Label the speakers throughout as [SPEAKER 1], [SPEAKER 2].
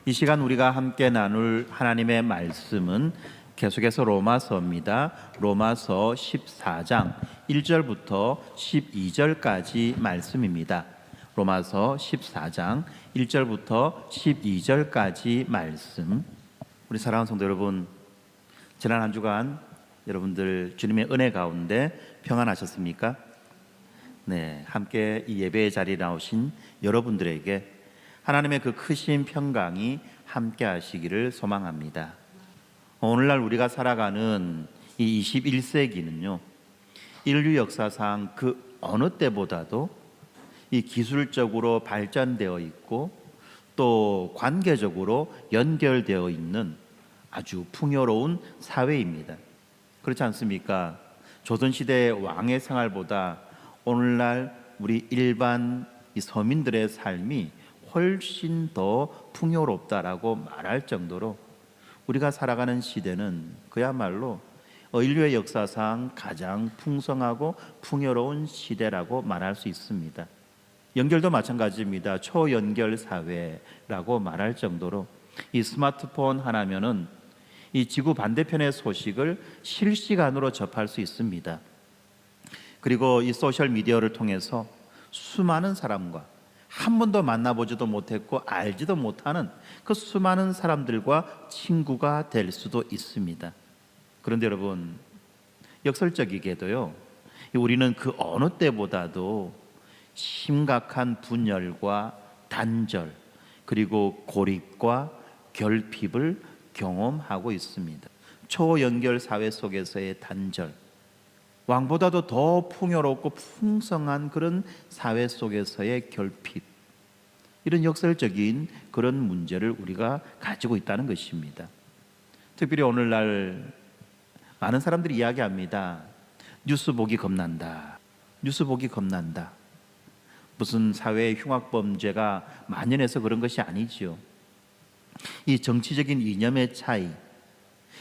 [SPEAKER 1] 이 시간 우리가 함께 나눌 하나님의 말씀은 계속해서 로마서입니다. 로마서 14장 1절부터 12절까지 말씀입니다. 로마서 14장 1절부터 12절까지 말씀. 우리 사랑하는 성도 여러분, 지난 한 주간 여러분들 주님의 은혜 가운데 평안하셨습니까? 네, 함께 이 예배의 자리에 나오신 여러분들에게 하나님의 그 크신 평강이 함께 하시기를 소망합니다. 오늘날 우리가 살아가는 이 21세기는요, 인류 역사상 그 어느 때보다도 이 기술적으로 발전되어 있고 또 관계적으로 연결되어 있는 아주 풍요로운 사회입니다. 그렇지 않습니까? 조선시대의 왕의 생활보다 오늘날 우리 일반 이 서민들의 삶이 훨씬 더 풍요롭다라고 말할 정도로 우리가 살아가는 시대는 그야말로 인류의 역사상 가장 풍성하고 풍요로운 시대라고 말할 수 있습니다. 연결도 마찬가지입니다. 초연결 사회라고 말할 정도로 이 스마트폰 하나면은 이 지구 반대편의 소식을 실시간으로 접할 수 있습니다. 그리고 이 소셜 미디어를 통해서 수많은 사람과 한 번도 만나보지도 못했고 알지도 못하는 그 수많은 사람들과 친구가 될 수도 있습니다. 그런데 여러분, 역설적이게도요, 우리는 그 어느 때보다도 심각한 분열과 단절, 그리고 고립과 결핍을 경험하고 있습니다. 초연결 사회 속에서의 단절, 왕보다도 더 풍요롭고 풍성한 그런 사회 속에서의 결핍, 이런 역설적인 그런 문제를 우리가 가지고 있다는 것입니다. 특별히 오늘날 많은 사람들이 이야기합니다. 뉴스 보기 겁난다. 뉴스 보기 겁난다. 무슨 사회 흉악범죄가 만연해서 그런 것이 아니지요. 이 정치적인 이념의 차이,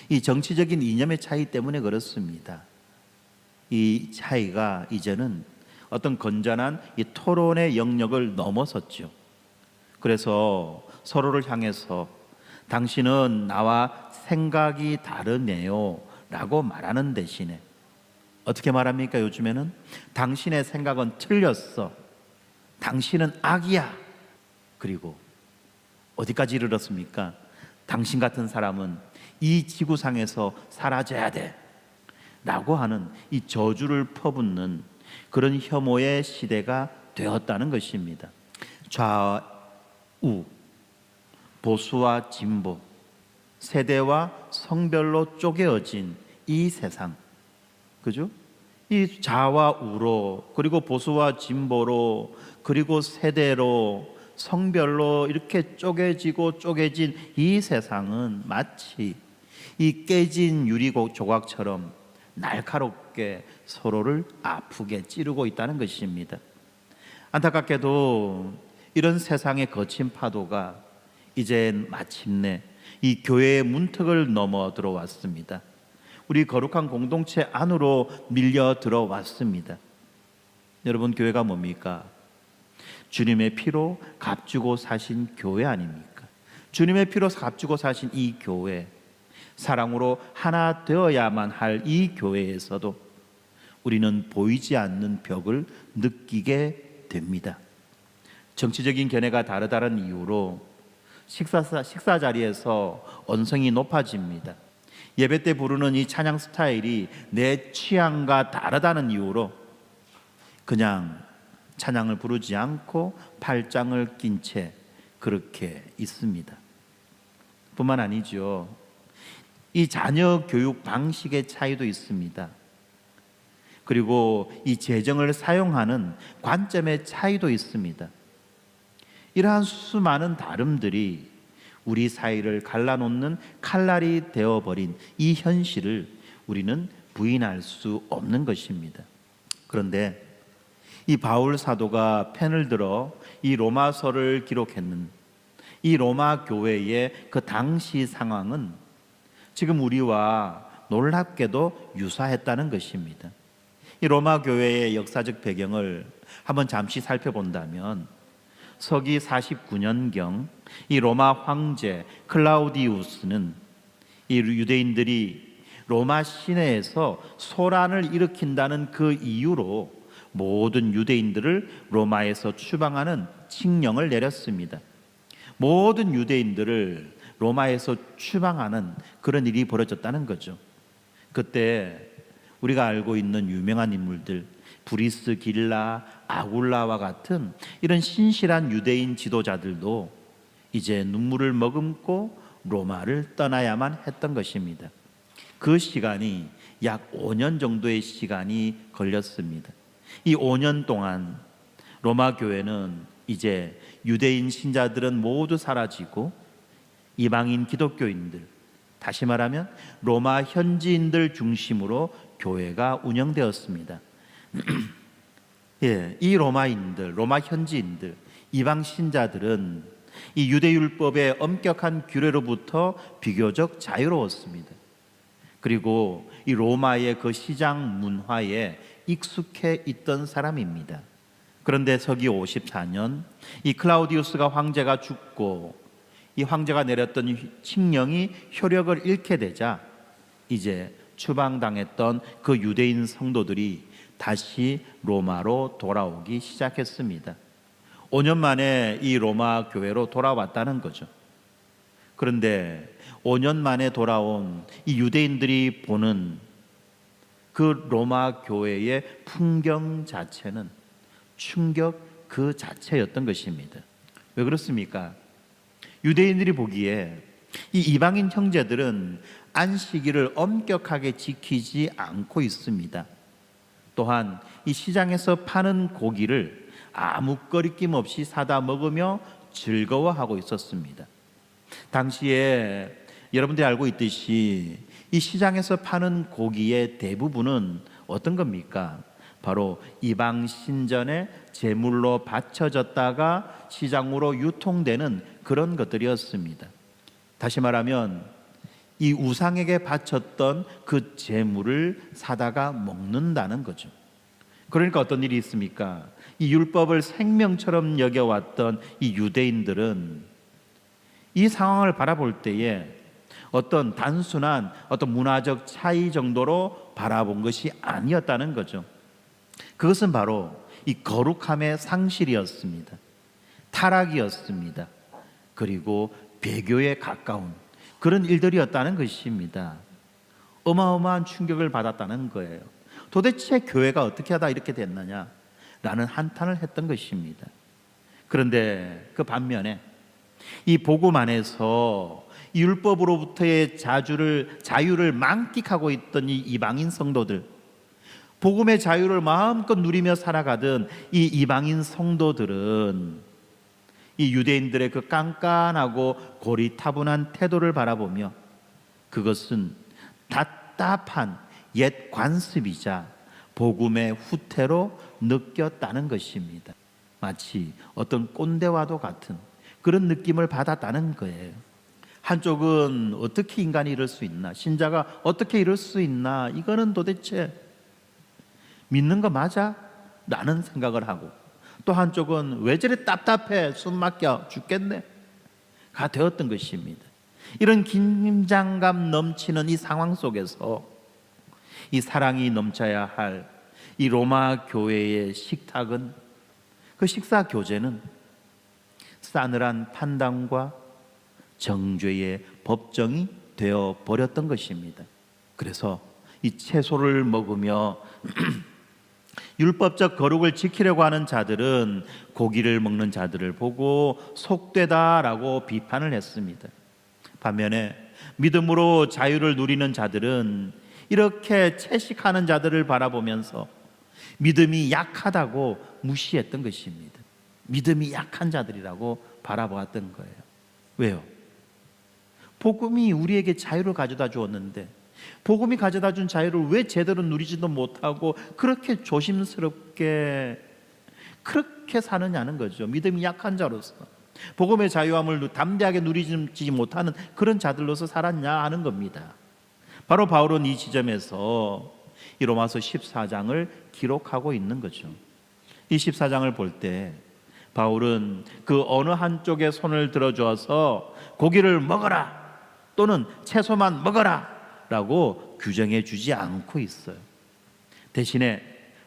[SPEAKER 1] 이 정치적인 이념의 차이 때문에 그렇습니다. 이 차이가 이제는 어떤 건전한 이 토론의 영역을 넘어섰죠. 그래서 서로를 향해서 당신은 나와 생각이 다르네요 라고 말하는 대신에 어떻게 말합니까? 요즘에는 당신의 생각은 틀렸어, 당신은 악이야. 그리고 어디까지 이르렀습니까? 당신 같은 사람은 이 지구상에서 사라져야 돼 라고 하는 이 저주를 퍼붓는 그런 혐오의 시대가 되었다는 것입니다. 좌우, 보수와 진보, 세대와 성별로 쪼개어진 이 세상, 그죠? 이 좌와 우로, 그리고 보수와 진보로, 그리고 세대로, 성별로 이렇게 쪼개지고 쪼개진 이 세상은 마치 이 깨진 유리 조각처럼 날카롭게 서로를 아프게 찌르고 있다는 것입니다. 안타깝게도 이런 세상의 거친 파도가 이젠 마침내 이 교회의 문턱을 넘어 들어왔습니다. 우리 거룩한 공동체 안으로 밀려 들어왔습니다. 여러분, 교회가 뭡니까? 주님의 피로 값주고 사신 교회 아닙니까? 주님의 피로 값주고 사신 이 교회, 사랑으로 하나 되어야만 할 이 교회에서도 우리는 보이지 않는 벽을 느끼게 됩니다. 정치적인 견해가 다르다는 이유로 식사 자리에서 언성이 높아집니다. 예배 때 부르는 이 찬양 스타일이 내 취향과 다르다는 이유로 그냥 찬양을 부르지 않고 팔짱을 낀 채 그렇게 있습니다. 뿐만 아니죠, 이 자녀 교육 방식의 차이도 있습니다. 그리고 이 재정을 사용하는 관점의 차이도 있습니다. 이러한 수많은 다름들이 우리 사이를 갈라놓는 칼날이 되어버린 이 현실을 우리는 부인할 수 없는 것입니다. 그런데 이 바울 사도가 펜을 들어 이 로마서를 기록했는 이 로마 교회의 그 당시 상황은 지금 우리와 놀랍게도 유사했다는 것입니다. 이 로마 교회의 역사적 배경을 한번 잠시 살펴본다면 서기 49년경 이 로마 황제 클라우디우스는 이 유대인들이 로마 시내에서 소란을 일으킨다는 그 이유로 모든 유대인들을 로마에서 추방하는 칙령을 내렸습니다. 모든 유대인들을 로마에서 추방하는 그런 일이 벌어졌다는 거죠. 그때 우리가 알고 있는 유명한 인물들, 브리스길라, 아굴라와 같은 이런 신실한 유대인 지도자들도 이제 눈물을 머금고 로마를 떠나야만 했던 것입니다. 그 시간이 약 5년 정도의 시간이 걸렸습니다. 이 5년 동안 로마 교회는 이제 유대인 신자들은 모두 사라지고 이방인 기독교인들, 다시 말하면 로마 현지인들 중심으로 교회가 운영되었습니다. 예, 이 로마인들, 로마 현지인들, 이방 신자들은 이 유대율법의 엄격한 규례로부터 비교적 자유로웠습니다. 그리고 이 로마의 그 시장 문화에 익숙해 있던 사람입니다. 그런데 서기 54년 이 클라우디우스가 황제가 죽고 이 황제가 내렸던 칙령이 효력을 잃게 되자 이제 추방당했던 그 유대인 성도들이 다시 로마로 돌아오기 시작했습니다. 5년 만에 이 로마 교회로 돌아왔다는 거죠. 그런데 5년 만에 돌아온 이 유대인들이 보는 그 로마 교회의 풍경 자체는 충격 그 자체였던 것입니다. 왜 그렇습니까? 유대인들이 보기에 이 이방인 형제들은 안식일을 엄격하게 지키지 않고 있습니다. 또한 이 시장에서 파는 고기를 아무 거리낌 없이 사다 먹으며 즐거워하고 있었습니다. 당시에 여러분들이 알고 있듯이 이 시장에서 파는 고기의 대부분은 어떤 겁니까? 바로 이방 신전에 제물로 바쳐졌다가 시장으로 유통되는 그런 것들이었습니다. 다시 말하면 이 우상에게 바쳤던 그 제물을 사다가 먹는다는 거죠. 그러니까 어떤 일이 있습니까? 이 율법을 생명처럼 여겨왔던 이 유대인들은 이 상황을 바라볼 때에 어떤 단순한 어떤 문화적 차이 정도로 바라본 것이 아니었다는 거죠. 그것은 바로 이 거룩함의 상실이었습니다. 타락이었습니다. 그리고 배교에 가까운 그런 일들이었다는 것입니다. 어마어마한 충격을 받았다는 거예요. 도대체 교회가 어떻게 하다 이렇게 됐느냐 라는 한탄을 했던 것입니다. 그런데 그 반면에 이 복음 안에서 율법으로부터의 자유를 만끽하고 있던 이 이방인 성도들, 복음의 자유를 마음껏 누리며 살아가던 이 이방인 성도들은 이 유대인들의 그 깐깐하고 고리타분한 태도를 바라보며 그것은 답답한 옛 관습이자 복음의 후퇴로 느꼈다는 것입니다. 마치 어떤 꼰대와도 같은 그런 느낌을 받았다는 거예요. 한쪽은 어떻게 인간이 이럴 수 있나, 신자가 어떻게 이럴 수 있나, 이거는 도대체 믿는 거 맞아? 라는 생각을 하고, 또 한쪽은 왜 저리 답답해, 숨 막혀 죽겠네 가 되었던 것입니다. 이런 긴장감 넘치는 이 상황 속에서 이 사랑이 넘쳐야 할 이 로마 교회의 식탁은, 그 식사 교제는 싸늘한 판단과 정죄의 법정이 되어 버렸던 것입니다. 그래서 이 채소를 먹으며 율법적 거룩을 지키려고 하는 자들은 고기를 먹는 자들을 보고 속되다라고 비판을 했습니다. 반면에 믿음으로 자유를 누리는 자들은 이렇게 채식하는 자들을 바라보면서 믿음이 약하다고 무시했던 것입니다. 믿음이 약한 자들이라고 바라보았던 거예요. 왜요? 복음이 우리에게 자유를 가져다 주었는데 복음이 가져다 준 자유를 왜 제대로 누리지도 못하고 그렇게 조심스럽게 그렇게 사느냐는 거죠. 믿음이 약한 자로서 복음의 자유함을 담대하게 누리지 못하는 그런 자들로서 살았냐 하는 겁니다. 바로 바울은 이 지점에서 이 로마서 14장을 기록하고 있는 거죠. 이 14장을 볼 때 바울은 그 어느 한쪽에 손을 들어주어서 고기를 먹어라 또는 채소만 먹어라 라고 규정해 주지 않고 있어요. 대신에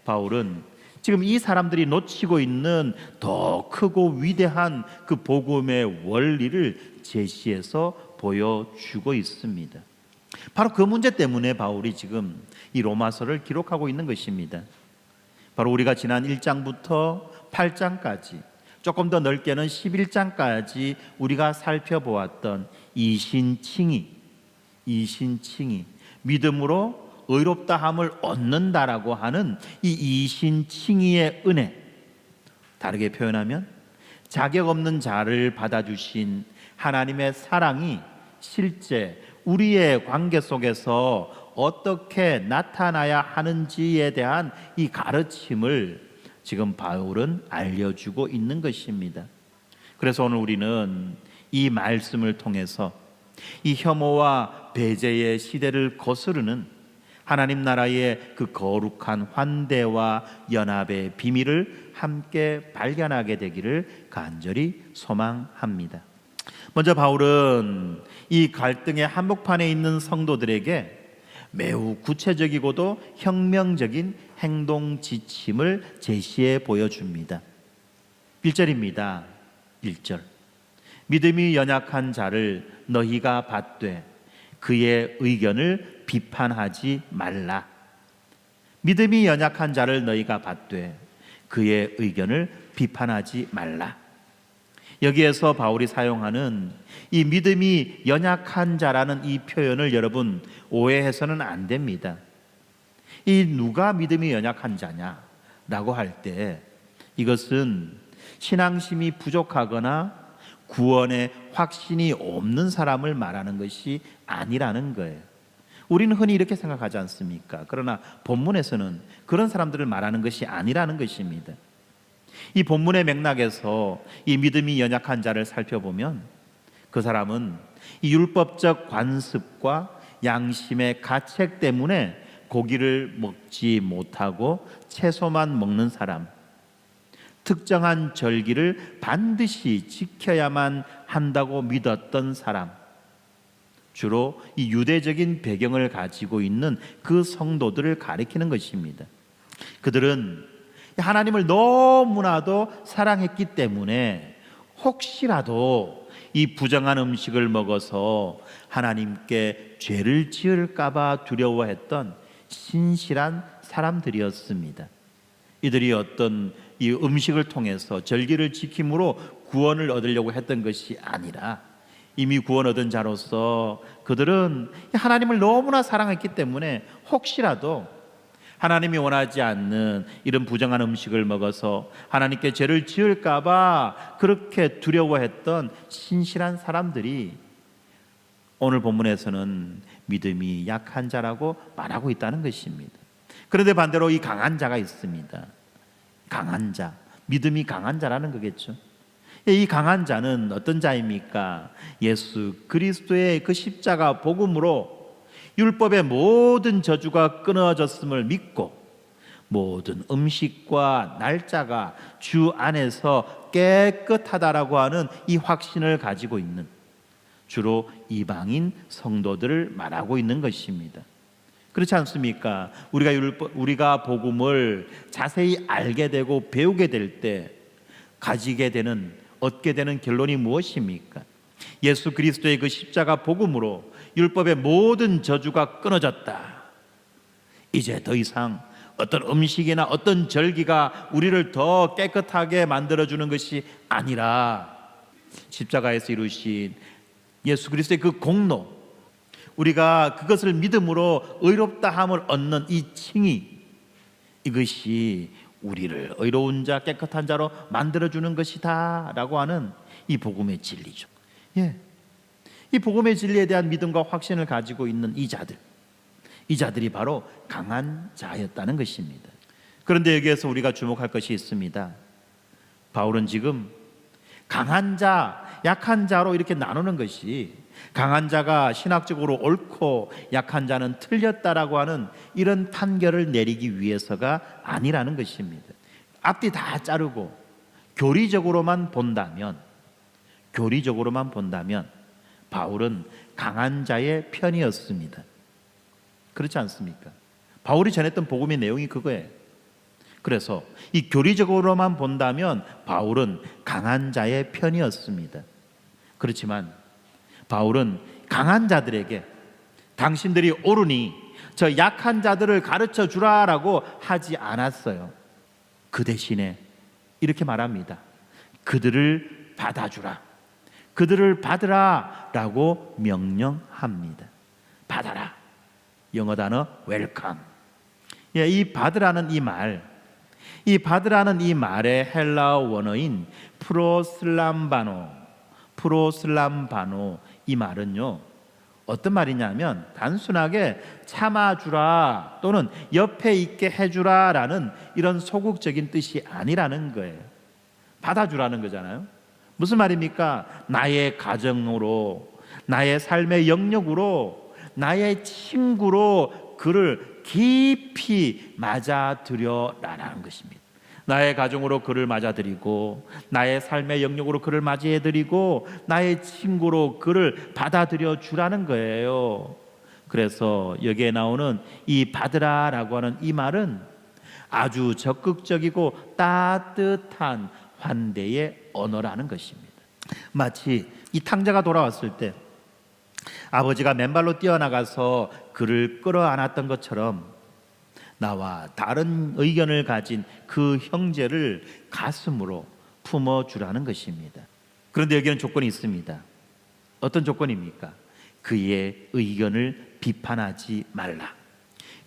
[SPEAKER 1] 바울은 지금 이 사람들이 놓치고 있는 더 크고 위대한 그 복음의 원리를 제시해서 보여주고 있습니다. 바로 그 문제 때문에 바울이 지금 이 로마서를 기록하고 있는 것입니다. 바로 우리가 지난 1장부터 8장까지, 조금 더 넓게는 11장까지 우리가 살펴보았던 이신칭의, 믿음으로 의롭다함을 얻는다라고 하는 이 이신칭의의 은혜, 다르게 표현하면 자격 없는 자를 받아주신 하나님의 사랑이 실제 우리의 관계 속에서 어떻게 나타나야 하는지에 대한 이 가르침을 지금 바울은 알려주고 있는 것입니다. 그래서 오늘 우리는 이 말씀을 통해서 이 혐오와 배제의 시대를 거스르는 하나님 나라의 그 거룩한 환대와 연합의 비밀을 함께 발견하게 되기를 간절히 소망합니다. 먼저 바울은 이 갈등의 한복판에 있는 성도들에게 매우 구체적이고도 혁명적인 행동 지침을 제시해 보여줍니다. 1절입니다. 1절. 믿음이 연약한 자를 너희가 받되 그의 의견을 비판하지 말라. 믿음이 연약한 자를 너희가 받되 그의 의견을 비판하지 말라. 여기에서 바울이 사용하는 이 믿음이 연약한 자라는 이 표현을 여러분 오해해서는 안 됩니다. 이 누가 믿음이 연약한 자냐라고 할 때 이것은 신앙심이 부족하거나 구원의 확신이 없는 사람을 말하는 것이 아니라는 거예요. 우리는 흔히 이렇게 생각하지 않습니까? 그러나 본문에서는 그런 사람들을 말하는 것이 아니라는 것입니다. 이 본문의 맥락에서 이 믿음이 연약한 자를 살펴보면 그 사람은 이 율법적 관습과 양심의 가책 때문에 고기를 먹지 못하고 채소만 먹는 사람, 특정한 절기를 반드시 지켜야만 한다고 믿었던 사람, 주로 이 유대적인 배경을 가지고 있는 그 성도들을 가리키는 것입니다. 그들은 하나님을 너무나도 사랑했기 때문에 혹시라도 이 부정한 음식을 먹어서 하나님께 죄를 지을까봐 두려워했던 신실한 사람들이었습니다. 이들이 어떤 이 음식을 통해서 절기를 지킴으로 구원을 얻으려고 했던 것이 아니라 이미 구원 얻은 자로서 그들은 하나님을 너무나 사랑했기 때문에 혹시라도 하나님이 원하지 않는 이런 부정한 음식을 먹어서 하나님께 죄를 지을까 봐 그렇게 두려워했던 신실한 사람들이 오늘 본문에서는 믿음이 약한 자라고 말하고 있다는 것입니다. 그런데 반대로 이 강한 자가 있습니다. 강한 자, 믿음이 강한 자라는 거겠죠. 이 강한 자는 어떤 자입니까? 예수 그리스도의 그 십자가 복음으로 율법의 모든 저주가 끊어졌음을 믿고 모든 음식과 날짜가 주 안에서 깨끗하다라고 하는 이 확신을 가지고 있는 주로 이방인 성도들을 말하고 있는 것입니다. 그렇지 않습니까? 우리가 복음을 자세히 알게 되고 배우게 될 때 얻게 되는 결론이 무엇입니까? 예수 그리스도의 그 십자가 복음으로 율법의 모든 저주가 끊어졌다. 이제 더 이상 어떤 음식이나 어떤 절기가 우리를 더 깨끗하게 만들어주는 것이 아니라 십자가에서 이루신 예수 그리스도의 그 공로, 우리가 그것을 믿음으로 의롭다함을 얻는 이 칭의, 이것이 우리를 의로운 자, 깨끗한 자로 만들어주는 것이다 라고 하는 이 복음의 진리죠. 이 복음의 진리에 대한 믿음과 확신을 가지고 있는 이 자들이 바로 강한 자였다는 것입니다. 그런데 여기에서 우리가 주목할 것이 있습니다. 바울은 지금 강한 자, 약한 자로 이렇게 나누는 것이 강한 자가 신학적으로 옳고 약한 자는 틀렸다라고 하는 이런 판결을 내리기 위해서가 아니라는 것입니다. 앞뒤 다 자르고 교리적으로만 본다면 바울은 강한 자의 편이었습니다. 그렇지 않습니까? 바울이 전했던 복음의 내용이 그거예요. 그래서 이 교리적으로만 본다면 바울은 강한 자의 편이었습니다. 그렇지만 바울은 강한 자들에게 당신들이 옳으니 저 약한 자들을 가르쳐 주라라고 하지 않았어요. 그 대신에 이렇게 말합니다. 그들을 받아주라, 그들을 받으라 라고 명령합니다. 받아라, 영어 단어 웰컴. 이 받으라는 이 말의 헬라어 원어인 프로슬람바노, 이 말은요 어떤 말이냐면 단순하게 참아주라 또는 옆에 있게 해주라 라는 이런 소극적인 뜻이 아니라는 거예요. 받아주라는 거잖아요. 무슨 말입니까? 나의 가정으로, 나의 삶의 영역으로, 나의 친구로 그를 깊이 맞아들여라라는 것입니다. 나의 가정으로 그를 맞아들이고, 나의 삶의 영역으로 그를 맞이해드리고, 나의 친구로 그를 받아들여 주라는 거예요. 그래서 여기에 나오는 이 받으라라고 하는 이 말은 아주 적극적이고 따뜻한 환대의 언어라는 것입니다. 마치 이 탕자가 돌아왔을 때 아버지가 맨발로 뛰어나가서 그를 끌어안았던 것처럼 나와 다른 의견을 가진 그 형제를 가슴으로 품어주라는 것입니다. 그런데 여기는 조건이 있습니다. 어떤 조건입니까? 그의 의견을 비판하지 말라.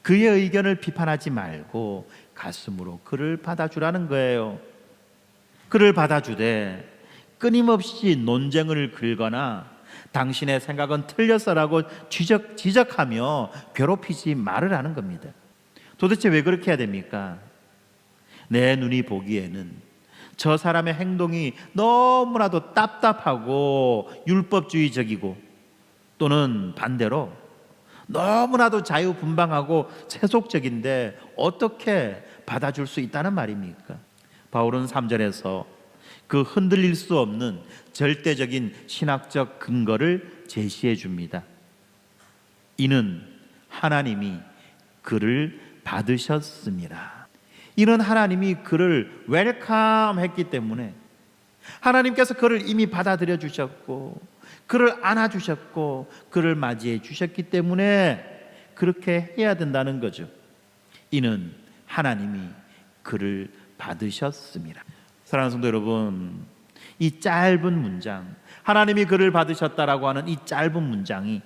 [SPEAKER 1] 그의 의견을 비판하지 말고 가슴으로 그를 받아주라는 거예요. 그를 받아주되 끊임없이 논쟁을 걸거나 당신의 생각은 틀렸어라고 지적하며 괴롭히지 말으라는 겁니다. 도대체 왜 그렇게 해야 됩니까? 내 눈이 보기에는 저 사람의 행동이 너무나도 답답하고 율법주의적이고 또는 반대로 너무나도 자유분방하고 세속적인데 어떻게 받아줄 수 있다는 말입니까? 바울은 3절에서 그 흔들릴 수 없는 절대적인 신학적 근거를 제시해 줍니다. 이는 하나님이 그를 받으셨습니다. 이는 하나님이 그를 웰컴 했기 때문에 하나님께서 그를 이미 받아들여 주셨고 그를 안아주셨고 그를 맞이해 주셨기 때문에 그렇게 해야 된다는 거죠. 이는 하나님이 그를 받으셨습니다. 사랑하는 성도 여러분, 이 짧은 문장, 하나님이 그를 받으셨다라고 하는 이 짧은 문장이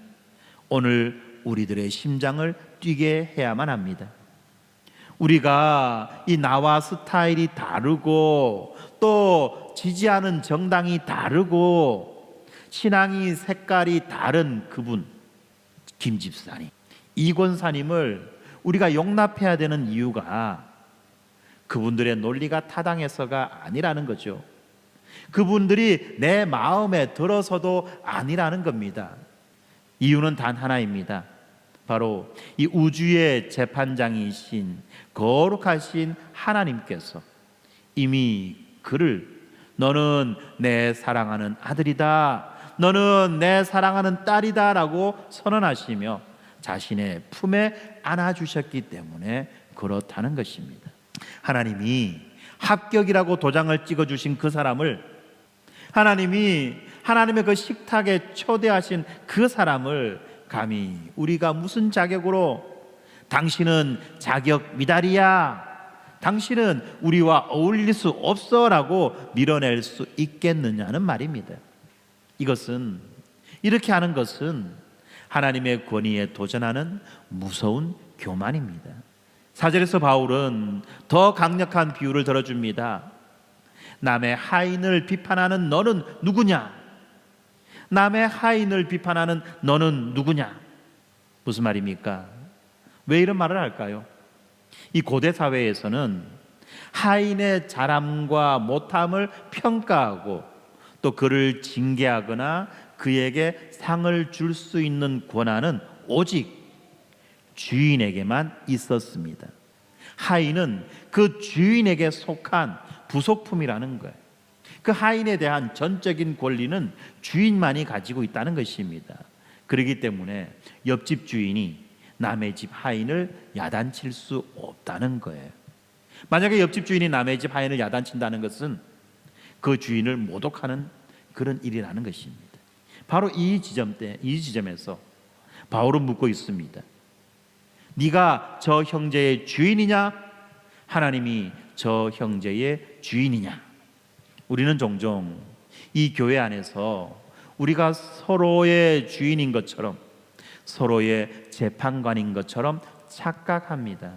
[SPEAKER 1] 오늘 우리들의 심장을 뛰게 해야만 합니다. 우리가 이 나와 스타일이 다르고 또 지지하는 정당이 다르고 신앙이 색깔이 다른 그분, 김 집사님, 이 권사님을 우리가 용납해야 되는 이유가 그분들의 논리가 타당해서가 아니라는 거죠. 그분들이 내 마음에 들어서도 아니라는 겁니다. 이유는 단 하나입니다. 바로 이 우주의 재판장이신 거룩하신 하나님께서 이미 그를 너는 내 사랑하는 아들이다, 너는 내 사랑하는 딸이다 라고 선언하시며 자신의 품에 안아주셨기 때문에 그렇다는 것입니다. 하나님이 합격이라고 도장을 찍어주신 그 사람을, 하나님이 하나님의 그 식탁에 초대하신 그 사람을 감히 우리가 무슨 자격으로 당신은 자격 미달이야, 당신은 우리와 어울릴 수 없어 라고 밀어낼 수 있겠느냐는 말입니다. 이것은, 이렇게 하는 것은 하나님의 권위에 도전하는 무서운 교만입니다. 4절에서 바울은 더 강력한 비유를 들어줍니다. 남의 하인을 비판하는 너는 누구냐? 남의 하인을 비판하는 너는 누구냐? 무슨 말입니까? 왜 이런 말을 할까요? 이 고대 사회에서는 하인의 잘함과 못함을 평가하고 또 그를 징계하거나 그에게 상을 줄 수 있는 권한은 오직 주인에게만 있었습니다. 하인은 그 주인에게 속한 부속품이라는 거예요. 그 하인에 대한 전적인 권리는 주인만이 가지고 있다는 것입니다. 그렇기 때문에 옆집 주인이 남의 집 하인을 야단칠 수 없다는 거예요. 만약에 옆집 주인이 남의 집 하인을 야단친다는 것은 그 주인을 모독하는 그런 일이라는 것입니다. 바로 이 지점에서 바울은 묻고 있습니다. 네가 저 형제의 주인이냐? 하나님이 저 형제의 주인이냐? 우리는 종종 이 교회 안에서 우리가 서로의 주인인 것처럼, 서로의 재판관인 것처럼 착각합니다.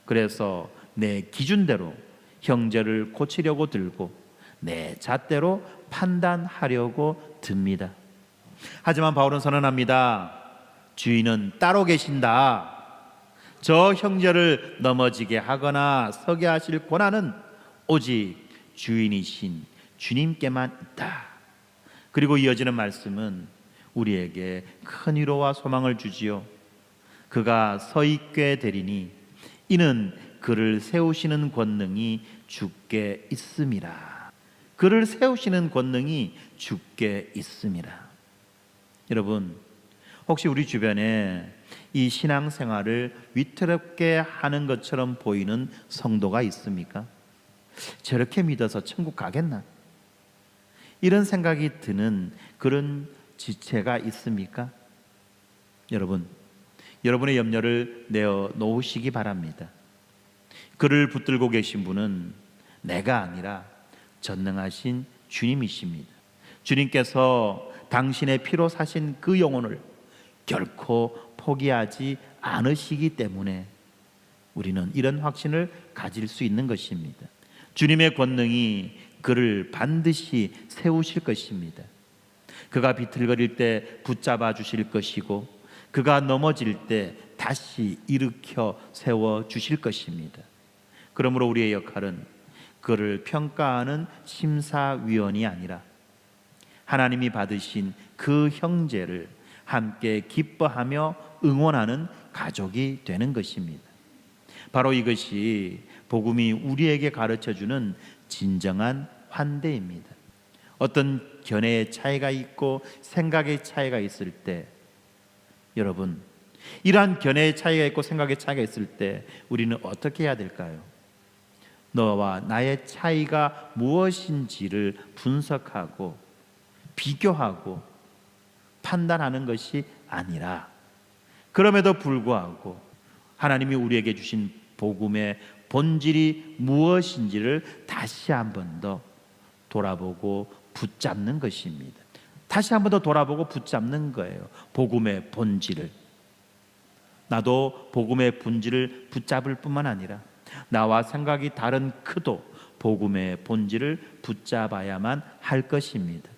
[SPEAKER 1] 그래서 내 기준대로 형제를 고치려고 들고 내 잣대로 판단하려고 듭니다. 하지만 바울은 선언합니다. 주인은 따로 계신다. 저 형제를 넘어지게 하거나 서게 하실 권한은 오직 주인이신 주님께만 있다. 그리고 이어지는 말씀은 우리에게 큰 위로와 소망을 주지요. 그가 서 있게 되리니 이는 그를 세우시는 권능이 주께 있음이라. 그를 세우시는 권능이 주께 있음이라. 여러분, 혹시 우리 주변에 이 신앙생활을 위태롭게 하는 것처럼 보이는 성도가 있습니까? 저렇게 믿어서 천국 가겠나? 이런 생각이 드는 그런 지체가 있습니까? 여러분, 여러분의 염려를 내어 놓으시기 바랍니다. 그를 붙들고 계신 분은 내가 아니라 전능하신 주님이십니다. 주님께서 당신의 피로 사신 그 영혼을 결코 포기하지 않으시기 때문에 우리는 이런 확신을 가질 수 있는 것입니다. 주님의 권능이 그를 반드시 세우실 것입니다. 그가 비틀거릴 때 붙잡아 주실 것이고 그가 넘어질 때 다시 일으켜 세워 주실 것입니다. 그러므로 우리의 역할은 그를 평가하는 심사위원이 아니라 하나님이 받으신 그 형제를 함께 기뻐하며 응원하는 가족이 되는 것입니다. 바로 이것이 복음이 우리에게 가르쳐주는 진정한 환대입니다. 어떤 견해의 차이가 있고 생각의 차이가 있을 때, 여러분, 이러한 견해의 차이가 있고 생각의 차이가 있을 때 우리는 어떻게 해야 될까요? 너와 나의 차이가 무엇인지를 분석하고 비교하고 판단하는 것이 아니라, 그럼에도 불구하고 하나님이 우리에게 주신 복음의 본질이 무엇인지를 다시 한 번 더 돌아보고 붙잡는 것입니다. 다시 한 번 더 돌아보고 붙잡는 거예요. 복음의 본질을. 나도 복음의 본질을 붙잡을 뿐만 아니라 나와 생각이 다른 그도 복음의 본질을 붙잡아야만 할 것입니다.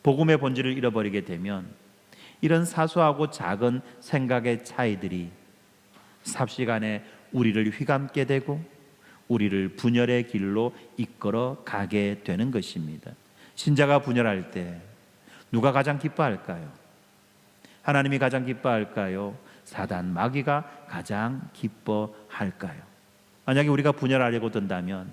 [SPEAKER 1] 복음의 본질을 잃어버리게 되면 이런 사소하고 작은 생각의 차이들이 삽시간에 우리를 휘감게 되고 우리를 분열의 길로 이끌어 가게 되는 것입니다. 신자가 분열할 때 누가 가장 기뻐할까요? 하나님이 가장 기뻐할까요? 사단 마귀가 가장 기뻐할까요? 만약에 우리가 분열하려고 든다면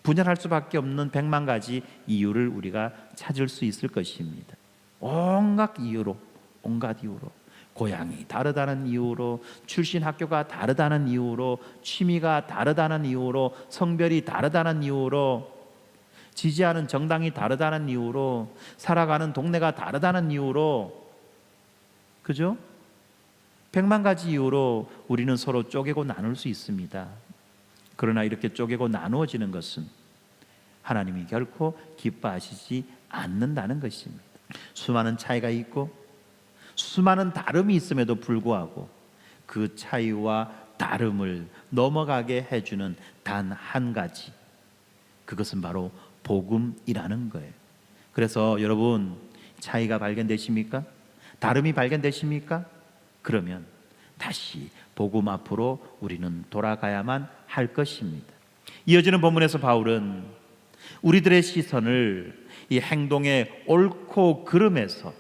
[SPEAKER 1] 분열할 수밖에 없는 100만 가지 이유를 우리가 찾을 수 있을 것입니다. 온갖 이유로, 고향이 다르다는 이유로, 출신 학교가 다르다는 이유로, 취미가 다르다는 이유로, 성별이 다르다는 이유로, 지지하는 정당이 다르다는 이유로, 살아가는 동네가 다르다는 이유로, 그죠? 100만 가지 이유로 우리는 서로 쪼개고 나눌 수 있습니다. 그러나 이렇게 쪼개고 나누어지는 것은 하나님이 결코 기뻐하시지 않는다는 것입니다. 수많은 차이가 있고 수많은 다름이 있음에도 불구하고 그 차이와 다름을 넘어가게 해주는 단 한 가지, 그것은 바로 복음이라는 거예요. 그래서 여러분, 차이가 발견되십니까? 다름이 발견되십니까? 그러면 다시 복음 앞으로 우리는 돌아가야만 할 것입니다. 이어지는 본문에서 바울은 우리들의 시선을 이 행동의 옳고 그름에서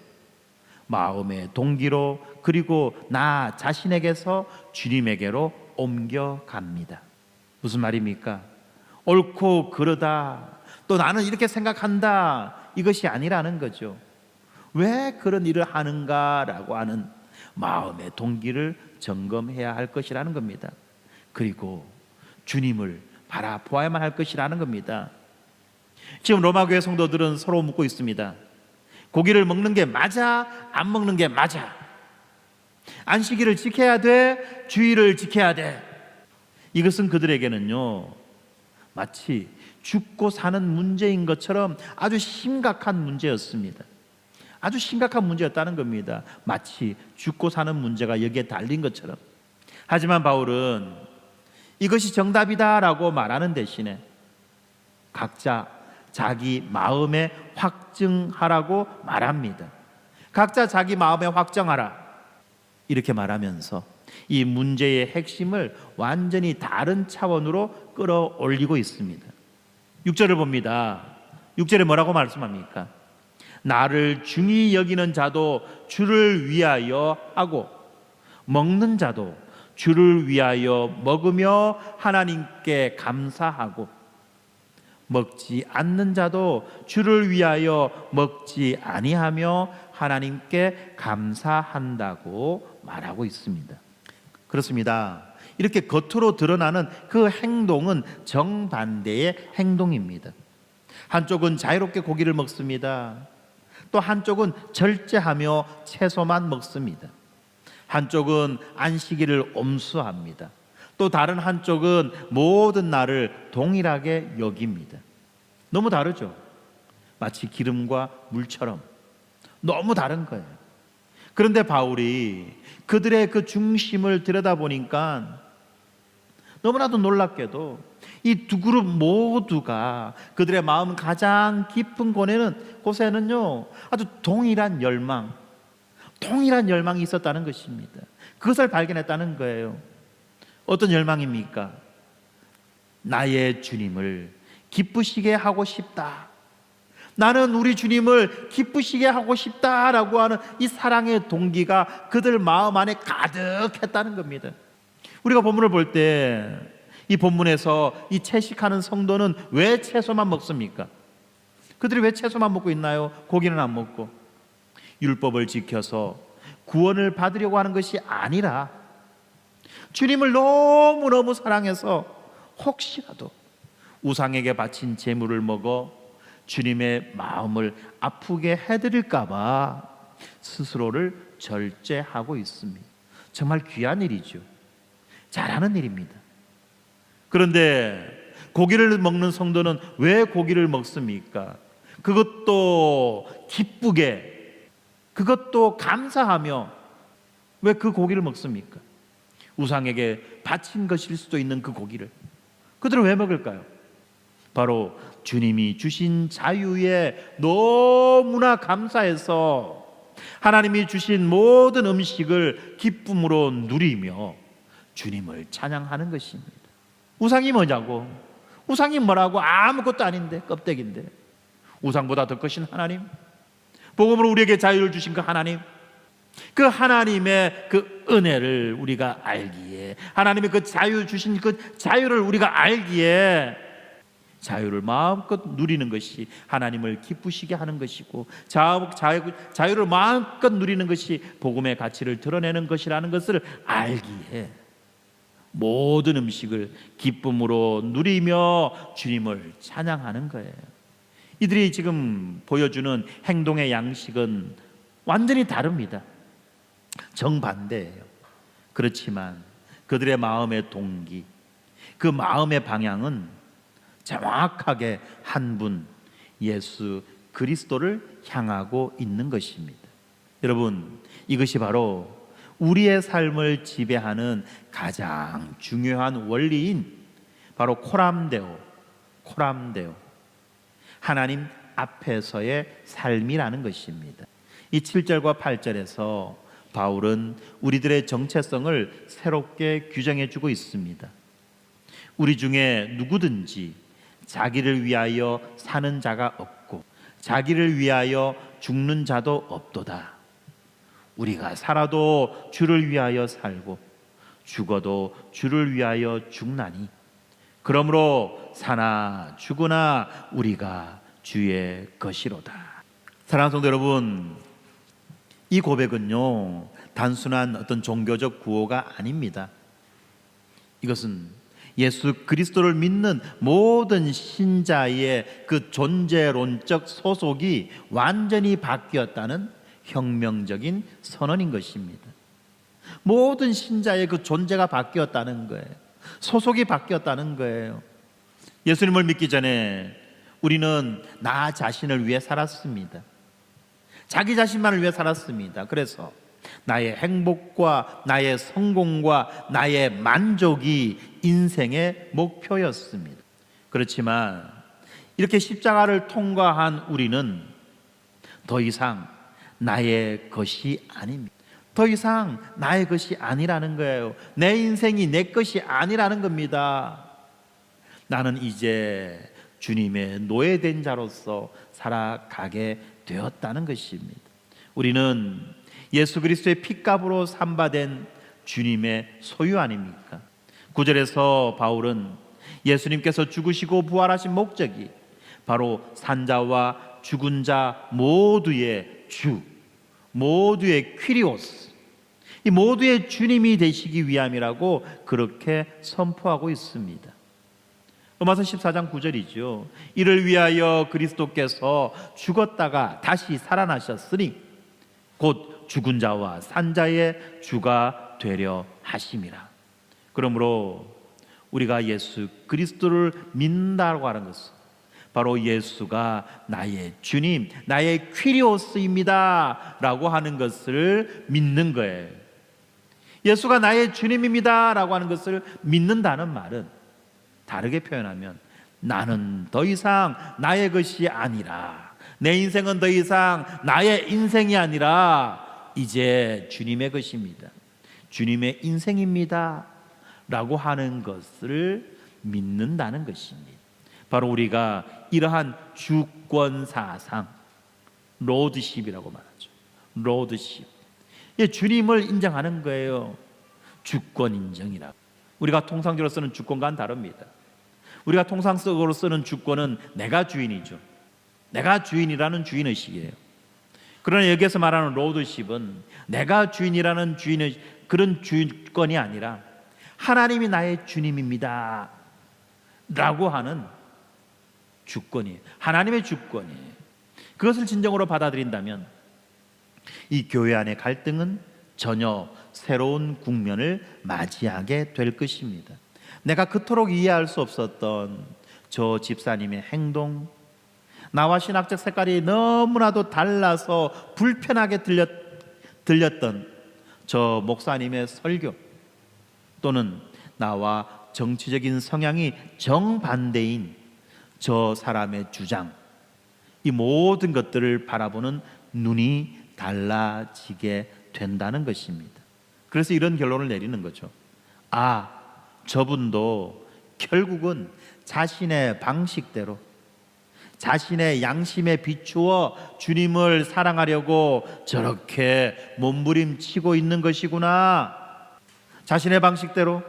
[SPEAKER 1] 마음의 동기로, 그리고 나 자신에게서 주님에게로 옮겨갑니다. 무슨 말입니까? 옳고 그르다, 또 나는 이렇게 생각한다, 이것이 아니라는 거죠. 왜 그런 일을 하는가라고 하는 마음의 동기를 점검해야 할 것이라는 겁니다. 그리고 주님을 바라보아야만 할 것이라는 겁니다. 지금 로마교회 성도들은 서로 묻고 있습니다. 고기를 먹는 게 맞아? 안 먹는 게 맞아? 안식일을 지켜야 돼? 주일을 지켜야 돼? 이것은 그들에게는요, 마치 죽고 사는 문제인 것처럼 아주 심각한 문제였습니다. 아주 심각한 문제였다는 겁니다. 마치 죽고 사는 문제가 여기에 달린 것처럼. 하지만 바울은 이것이 정답이다라고 말하는 대신에 각자 자기 마음에 확증하라고 말합니다. 각자 자기 마음에 확정하라, 이렇게 말하면서 이 문제의 핵심을 완전히 다른 차원으로 끌어올리고 있습니다. 6절을 봅니다. 6절에 뭐라고 말씀합니까? 나를 중히 여기는 자도 주를 위하여 하고 먹는 자도 주를 위하여 먹으며 하나님께 감사하고 먹지 않는 자도 주를 위하여 먹지 아니하며 하나님께 감사한다고 말하고 있습니다. 그렇습니다. 이렇게 겉으로 드러나는 그 행동은 정반대의 행동입니다. 한쪽은 자유롭게 고기를 먹습니다. 또 한쪽은 절제하며 채소만 먹습니다. 한쪽은 안식일을 엄수합니다. 또 다른 한쪽은 모든 날을 동일하게 여깁니다. 너무 다르죠? 마치 기름과 물처럼 너무 다른 거예요. 그런데 바울이 그들의 그 중심을 들여다보니까 너무나도 놀랍게도 이 두 그룹 모두가 그들의 마음 가장 깊은 곳에는요, 아주 동일한 열망이 있었다는 것입니다. 그것을 발견했다는 거예요. 어떤 열망입니까? 나의 주님을 기쁘시게 하고 싶다. 나는 우리 주님을 기쁘시게 하고 싶다라고 하는 이 사랑의 동기가 그들 마음 안에 가득했다는 겁니다. 우리가 본문을 볼 때 이 본문에서 이 채식하는 성도는 왜 채소만 먹습니까? 그들이 왜 채소만 먹고 있나요? 고기는 안 먹고. 율법을 지켜서 구원을 받으려고 하는 것이 아니라 주님을 너무너무 사랑해서 혹시라도 우상에게 바친 제물을 먹어 주님의 마음을 아프게 해드릴까 봐 스스로를 절제하고 있습니다. 정말 귀한 일이죠. 잘하는 일입니다. 그런데 고기를 먹는 성도는 왜 고기를 먹습니까? 그것도 기쁘게, 그것도 감사하며 왜 그 고기를 먹습니까? 우상에게 바친 것일 수도 있는 그 고기를 그들은 왜 먹을까요? 바로 주님이 주신 자유에 너무나 감사해서 하나님이 주신 모든 음식을 기쁨으로 누리며 주님을 찬양하는 것입니다. 우상이 뭐냐고? 우상이 뭐라고? 아무것도 아닌데, 껍데기인데. 우상보다 더 크신 하나님, 복음으로 우리에게 자유를 주신 그 하나님, 그 하나님의 그 은혜를 우리가 알기에, 하나님의 그 자유 주신 그 자유를 우리가 알기에 자유를 마음껏 누리는 것이 하나님을 기쁘시게 하는 것이고, 자유를 마음껏 누리는 것이 복음의 가치를 드러내는 것이라는 것을 알기에 모든 음식을 기쁨으로 누리며 주님을 찬양하는 거예요. 이들이 지금 보여주는 행동의 양식은 완전히 다릅니다. 정반대예요. 그렇지만 그들의 마음의 동기, 그 마음의 방향은 정확하게 한 분, 예수 그리스도를 향하고 있는 것입니다. 여러분, 이것이 바로 우리의 삶을 지배하는 가장 중요한 원리인 바로 코람데오, 하나님 앞에서의 삶이라는 것입니다. 이 7절과 8절에서 바울은 우리들의 정체성을 새롭게 규정해 주고 있습니다. 우리 중에 누구든지 자기를 위하여 사는 자가 없고 자기를 위하여 죽는 자도 없도다. 우리가 살아도 주를 위하여 살고 죽어도 주를 위하여 죽나니 그러므로 사나 죽으나 우리가 주의 것이로다. 사랑하는 성도 여러분, 이 고백은요 단순한 어떤 종교적 구호가 아닙니다. 이것은 예수 그리스도를 믿는 모든 신자의 그 존재론적 소속이 완전히 바뀌었다는 혁명적인 선언인 것입니다. 모든 신자의 그 존재가 바뀌었다는 거예요. 소속이 바뀌었다는 거예요. 예수님을 믿기 전에 우리는 나 자신을 위해 살았습니다. 자기 자신만을 위해 살았습니다. 그래서 나의 행복과 나의 성공과 나의 만족이 인생의 목표였습니다. 그렇지만 이렇게 십자가를 통과한 우리는 더 이상 나의 것이 아닙니다. 더 이상 나의 것이 아니라는 거예요. 내 인생이 내 것이 아니라는 겁니다. 나는 이제 주님의 노예된 자로서 살아가게 되었다는 것입니다. 우리는 예수 그리스도의 핏값으로 삼바된 주님의 소유 아닙니까? 9절에서 바울은 예수님께서 죽으시고 부활하신 목적이 바로 산자와 죽은 자 모두의 주, 모두의 퀴리오스, 이 모두의 주님이 되시기 위함이라고 그렇게 선포하고 있습니다. 로마서 14장 9절이죠. 이를 위하여 그리스도께서 죽었다가 다시 살아나셨으니 곧 죽은 자와 산 자의 주가 되려 하심이라. 그러므로 우리가 예수 그리스도를 믿는다고 하는 것은 바로 예수가 나의 주님, 나의 퀴리오스입니다 라고 하는 것을 믿는 거예요. 예수가 나의 주님입니다 라고 하는 것을 믿는다는 말은 다르게 표현하면 나는 더 이상 나의 것이 아니라, 내 인생은 더 이상 나의 인생이 아니라 이제 주님의 것입니다, 주님의 인생입니다 라고 하는 것을 믿는다는 것입니다. 바로 우리가 이러한 주권사상, 로드십이라고 말하죠. 로드십, 주님을 인정하는 거예요. 주권 인정이라고. 우리가 통상적으로 쓰는 주권과는 다릅니다. 우리가 통상적으로 쓰는 주권은 내가 주인이죠. 내가 주인이라는 주인의식이에요. 그러나 여기에서 말하는 로드십은 내가 주인이라는 주인의 그런 주권이 아니라 하나님이 나의 주님입니다 라고 하는 주권이에요. 하나님의 주권이에요. 그것을 진정으로 받아들인다면 이 교회 안의 갈등은 전혀 새로운 국면을 맞이하게 될 것입니다. 내가 그토록 이해할 수 없었던 저 집사님의 행동, 나와 신학적 색깔이 너무나도 달라서 불편하게 들렸던 저 목사님의 설교, 또는 나와 정치적인 성향이 정반대인 저 사람의 주장, 이 모든 것들을 바라보는 눈이 달라지게 된다는 것입니다. 그래서 이런 결론을 내리는 거죠. 아, 저분도 결국은 자신의 방식대로, 자신의 양심에 비추어 주님을 사랑하려고 저렇게 몸부림치고 있는 것이구나. 자신의 방식대로,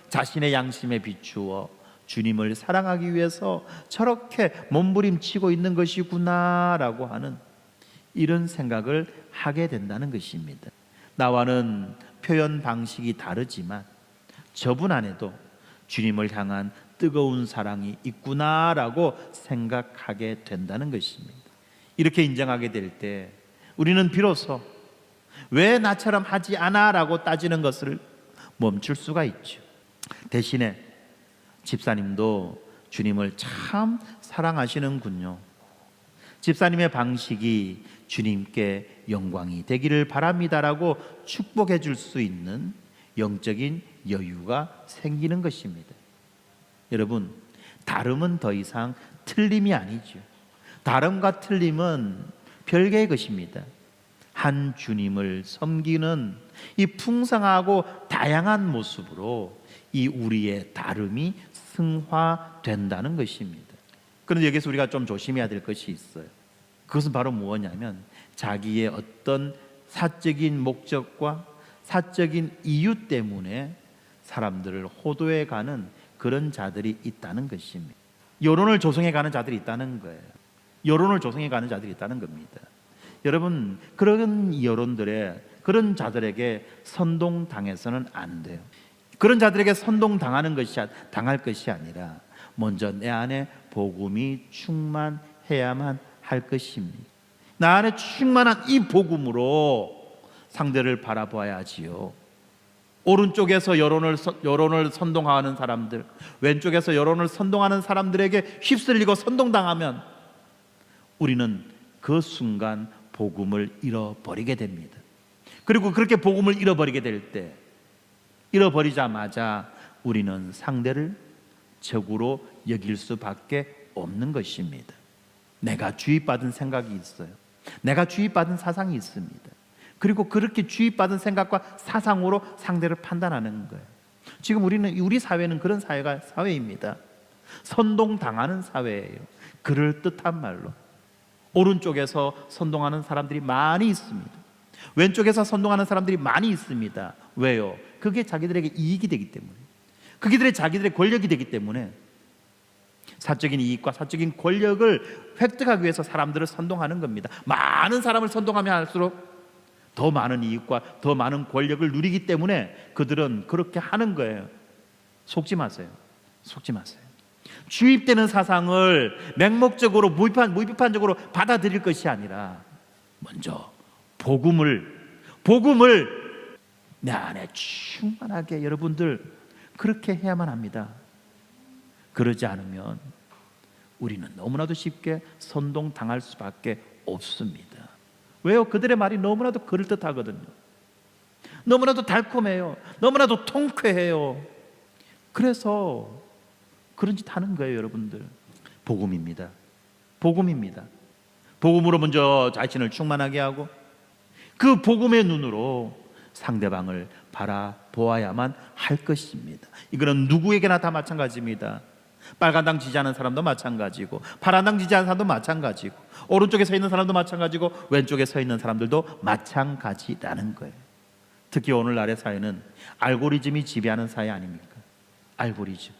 [SPEAKER 1] 자신의 양심에 비추어 주님을 사랑하기 위해서 저렇게 몸부림치고 있는 것이구나 라고 하는 이런 생각을 하게 된다는 것입니다. 나와는 표현 방식이 다르지만 저분 안에도 주님을 향한 뜨거운 사랑이 있구나라고 생각하게 된다는 것입니다. 이렇게 인정하게 될 때 우리는 비로소 왜 나처럼 하지 않아? 라고 따지는 것을 멈출 수가 있죠. 대신에 집사님도 주님을 참 사랑하시는군요. 집사님의 방식이 주님께 영광이 되기를 바랍니다라고 축복해 줄 수 있는 영적인 여유가 생기는 것입니다. 여러분, 다름은 더 이상 틀림이 아니죠. 다름과 틀림은 별개의 것입니다. 한 주님을 섬기는 이 풍성하고 다양한 모습으로 이 우리의 다름이 승화된다는 것입니다. 그런데 여기서 우리가 좀 조심해야 될 것이 있어요. 그것은 바로 무엇이냐면 자기의 어떤 사적인 목적과 사적인 이유 때문에 사람들을 호도해 가는 그런 자들이 있다는 것입니다. 여론을 조성해 가는 자들이 있다는 거예요. 여론을 조성해 가는 자들이 있다는 겁니다. 여러분, 그런 여론들의 그런 자들에게 선동당해서는 안 돼요. 그런 자들에게 선동당할 것이 아니라 먼저 내 안에 복음이 충만해야만 할 것입니다. 나 안에 충만한 이 복음으로 상대를 바라보아야지요. 오른쪽에서 여론을 선동하는 사람들, 왼쪽에서 여론을 선동하는 사람들에게 휩쓸리고 선동당하면 우리는 그 순간 복음을 잃어버리게 됩니다. 그리고 그렇게 복음을 잃어버리게 될 때, 잃어버리자마자 우리는 상대를 적으로 여길 수밖에 없는 것입니다. 내가 주입받은 생각이 있어요. 내가 주입받은 사상이 있습니다. 그리고 그렇게 주입받은 생각과 사상으로 상대를 판단하는 거예요. 지금 우리 사회는 그런 사회입니다. 선동당하는 사회예요. 그럴듯한 말로 오른쪽에서 선동하는 사람들이 많이 있습니다. 왼쪽에서 선동하는 사람들이 많이 있습니다. 왜요? 그게 자기들에게 이익이 되기 때문에, 그게 자기들의 권력이 되기 때문에 사적인 이익과 사적인 권력을 획득하기 위해서 사람들을 선동하는 겁니다. 많은 사람을 선동하면 할수록 더 많은 이익과 더 많은 권력을 누리기 때문에 그들은 그렇게 하는 거예요. 속지 마세요. 속지 마세요. 주입되는 사상을 맹목적으로 무비판적으로 받아들일 것이 아니라 먼저 복음을 내 안에 충만하게 여러분들 그렇게 해야만 합니다. 그러지 않으면 우리는 너무나도 쉽게 선동당할 수밖에 없습니다. 왜요? 그들의 말이 너무나도 그럴듯하거든요. 너무나도 달콤해요. 너무나도 통쾌해요. 그래서 그런 짓 하는 거예요, 여러분들. 복음입니다. 복음입니다. 복음으로 먼저 자신을 충만하게 하고 그 복음의 눈으로 상대방을 바라보아야만 할 것입니다. 이거는 누구에게나 다 마찬가지입니다. 빨간당 지지하는 사람도 마찬가지고 파란당 지지하는 사람도 마찬가지고 오른쪽에 서 있는 사람도 마찬가지고 왼쪽에 서 있는 사람들도 마찬가지라는 거예요. 특히 오늘날의 사회는 알고리즘이 지배하는 사회 아닙니까? 알고리즘.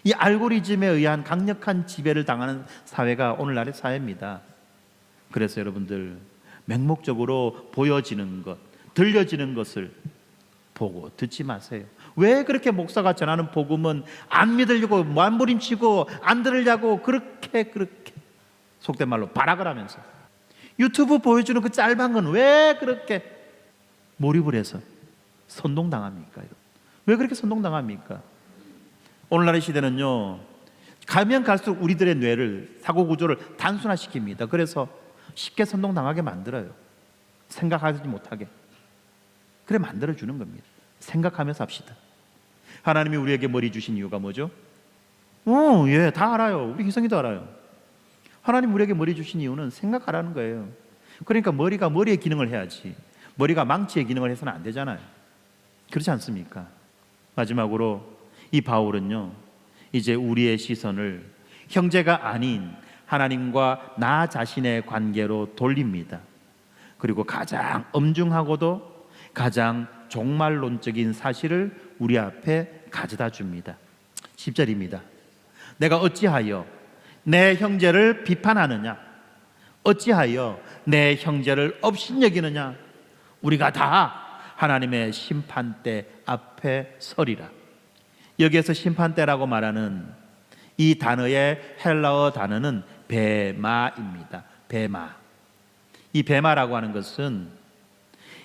[SPEAKER 1] 이 알고리즘에 의한 강력한 지배를 당하는 사회가 오늘날의 사회입니다. 그래서 여러분들 맹목적으로 보여지는 것, 들려지는 것을 보고 듣지 마세요. 왜 그렇게 목사가 전하는 복음은 안 믿으려고 몸부림치고 안 들으려고 그렇게 속된 말로 발악을 하면서 유튜브 보여주는 그 짧은 건 왜 그렇게 몰입을 해서 선동당합니까? 왜 그렇게 선동당합니까? 오늘날의 시대는요, 가면 갈수록 우리들의 뇌를, 사고 구조를 단순화시킵니다. 그래서 쉽게 선동당하게 만들어요. 생각하지 못하게. 그래 만들어주는 겁니다. 생각하면서 합시다. 하나님이 우리에게 머리 주신 이유가 뭐죠? 예, 다 알아요. 우리 희성이도 알아요. 하나님 우리에게 머리 주신 이유는 생각하라는 거예요. 그러니까 머리가 머리의 기능을 해야지 머리가 망치의 기능을 해서는 안 되잖아요. 그렇지 않습니까? 마지막으로 이 바울은요, 이제 우리의 시선을 형제가 아닌 하나님과 나 자신의 관계로 돌립니다. 그리고 가장 엄중하고도 가장 종말론적인 사실을 우리 앞에 가져다 줍니다. 10절입니다. 내가 어찌하여 내 형제를 비판하느냐? 어찌하여 내 형제를 업신여기느냐? 우리가 다 하나님의 심판대 앞에 서리라. 여기에서 심판대라고 말하는 이 단어의 헬라어 단어는 베마입니다. 베마. 이 베마라고 하는 것은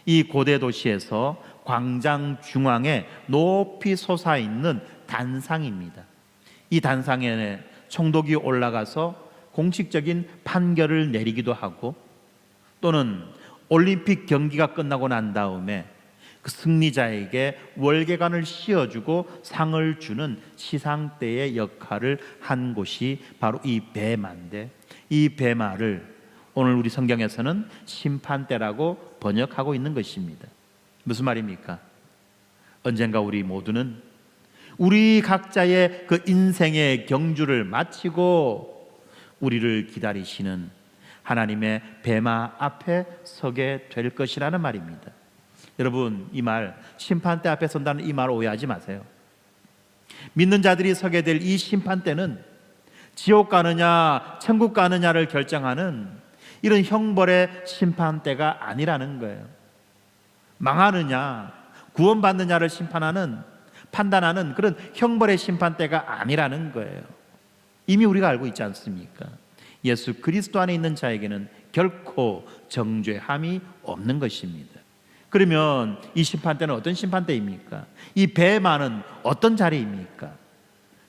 [SPEAKER 1] 이 고대 도시에서 광장 중앙에 높이 솟아있는 단상입니다. 이 단상에 총독이 올라가서 공식적인 판결을 내리기도 하고 또는 올림픽 경기가 끝나고 난 다음에 그 승리자에게 월계관을 씌워주고 상을 주는 시상대의 역할을 한 곳이 바로 이 베마인데, 이 베마를 오늘 우리 성경에서는 심판대라고 번역하고 있는 것입니다. 무슨 말입니까? 언젠가 우리 모두는 우리 각자의 그 인생의 경주를 마치고 우리를 기다리시는 하나님의 베마 앞에 서게 될 것이라는 말입니다. 여러분, 이 말, 심판대 앞에 선다는 이 말 오해하지 마세요. 믿는 자들이 서게 될 이 심판대는 지옥 가느냐 천국 가느냐를 결정하는 이런 형벌의 심판대가 아니라는 거예요. 망하느냐 구원받느냐를 판단하는 그런 형벌의 심판대가 아니라는 거예요. 이미 우리가 알고 있지 않습니까? 예수 그리스도 안에 있는 자에게는 결코 정죄함이 없는 것입니다. 그러면 이 심판대는 어떤 심판대입니까? 이 배만은 어떤 자리입니까?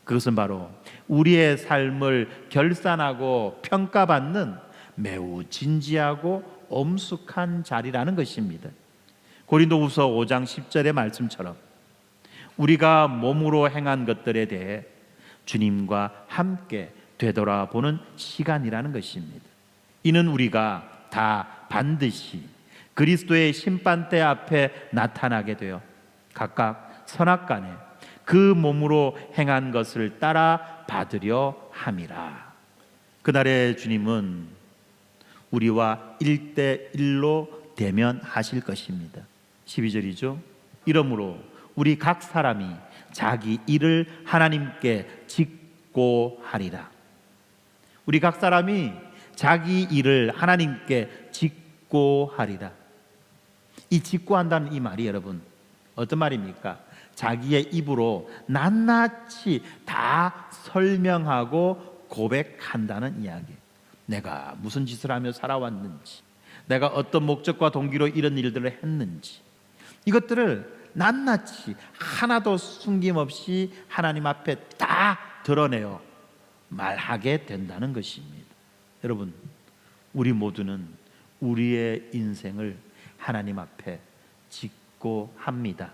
[SPEAKER 1] 그것은 바로 우리의 삶을 결산하고 평가받는 매우 진지하고 엄숙한 자리라는 것입니다. 고린도후서 5장 10절의 말씀처럼 우리가 몸으로 행한 것들에 대해 주님과 함께 되돌아보는 시간이라는 것입니다. 이는 우리가 다 반드시 그리스도의 심판대 앞에 나타나게 되어 각각 선악간에 그 몸으로 행한 것을 따라 받으려 함이라. 그날의 주님은 우리와 1대1로 대면하실 것입니다. 12절이죠. 이러므로 우리 각 사람이 자기 일을 하나님께 직고하리라. 우리 각 사람이 자기 일을 하나님께 직고하리라. 이 직고한다는 이 말이 여러분 어떤 말입니까? 자기의 입으로 낱낱이 다 설명하고 고백한다는 이야기. 내가 무슨 짓을 하며 살아왔는지, 내가 어떤 목적과 동기로 이런 일들을 했는지, 이것들을 낱낱이 하나도 숨김없이 하나님 앞에 다 드러내어 말하게 된다는 것입니다. 여러분, 우리 모두는 우리의 인생을 하나님 앞에 직고합니다.